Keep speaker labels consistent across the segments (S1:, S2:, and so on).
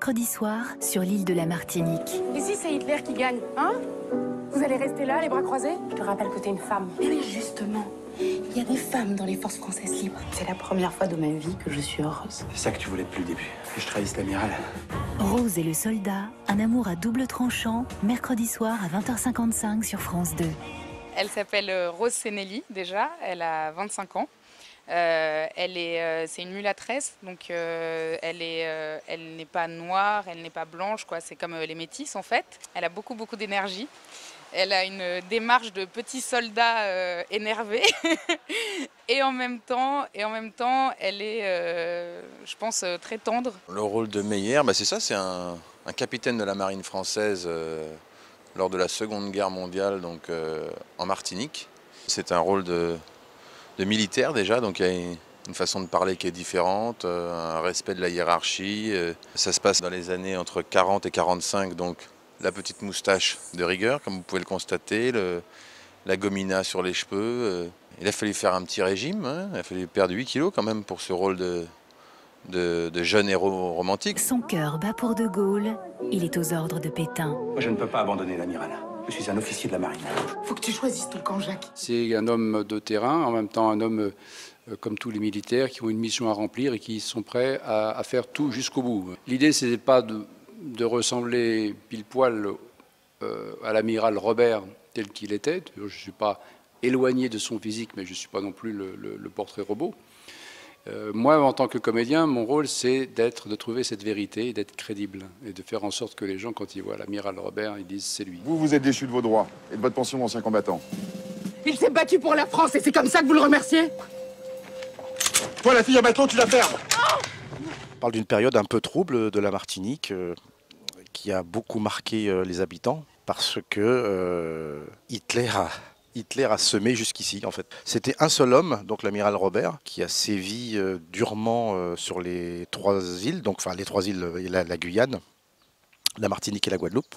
S1: mercredi soir sur l'île de la Martinique.
S2: Et si c'est Hitler qui gagne, hein? Vous allez rester là, les bras croisés? Je te rappelle que t'es une femme. Mais justement, il y a des femmes dans les forces françaises libres. C'est la première fois de ma vie que je suis heureuse.
S3: C'est ça que tu voulais depuis le début, que je trahisse l'amiral.
S1: Rose et le soldat, un amour à double tranchant, mercredi soir à 20h55 sur France 2.
S4: Elle s'appelle Rose Senelli déjà, elle a 25 ans. C'est une mulâtresse, donc elle n'est pas noire, elle n'est pas blanche, quoi. C'est comme les métis en fait. Elle a beaucoup d'énergie. Elle a une démarche de petit soldat énervé et en même temps, elle est, je pense, très tendre.
S5: Le rôle de Meyer, c'est ça, c'est un capitaine de la marine française lors de la Seconde Guerre mondiale, donc en Martinique. C'est un rôle de militaire déjà, donc il y a une façon de parler qui est différente, un respect de la hiérarchie. Ça se passe dans les années entre 40 et 45, donc la petite moustache de rigueur, comme vous pouvez le constater, la gomina sur les cheveux. Il a fallu faire un petit régime, hein, il a fallu perdre 8 kilos quand même pour ce rôle de jeune héros romantique.
S1: Son cœur bat pour De Gaulle, il est aux ordres de Pétain.
S3: Moi, je ne peux pas abandonner l'amiral. Je suis un officier de la marine.
S2: Faut que tu choisisses ton camp, Jacques.
S6: C'est un homme de terrain, en même temps un homme comme tous les militaires qui ont une mission à remplir et qui sont prêts à faire tout jusqu'au bout. L'idée, ce n'est pas de ressembler pile poil à l'amiral Robert tel qu'il était. Je ne suis pas éloigné de son physique, mais je ne suis pas non plus le portrait robot. Moi, en tant que comédien, mon rôle, c'est de trouver cette vérité, d'être crédible et de faire en sorte que les gens, quand ils voient l'amiral Robert, ils disent c'est lui.
S7: Vous êtes déchu de vos droits et de votre pension d'ancien combattant.
S2: Il s'est battu pour la France et c'est comme ça que vous le remerciez?
S7: Toi, la fille à matelot, tu la fermes.
S8: On parle d'une période un peu trouble de la Martinique qui a beaucoup marqué les habitants parce que Hitler a semé jusqu'ici, en fait. C'était un seul homme, donc l'amiral Robert, qui a sévi durement sur les 3 îles, donc enfin les 3 îles, la Guyane, la Martinique et la Guadeloupe.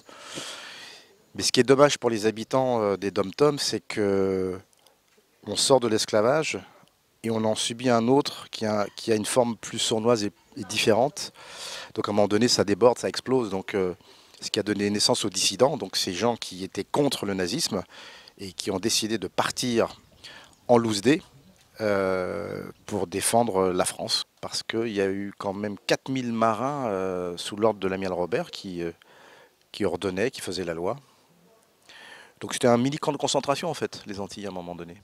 S8: Mais ce qui est dommage pour les habitants des Dom-Tom, c'est que on sort de l'esclavage et on en subit un autre qui a une forme plus sournoise et différente. Donc à un moment donné, ça déborde, ça explose. Donc ce qui a donné naissance aux dissidents, donc ces gens qui étaient contre le nazisme et qui ont décidé de partir en loose day pour défendre la France. Parce qu'il y a eu quand même 4000 marins sous l'ordre de l'amiral Robert qui ordonnaient, qui faisaient la loi. Donc c'était un mini camp de concentration en fait, les Antilles à un moment donné.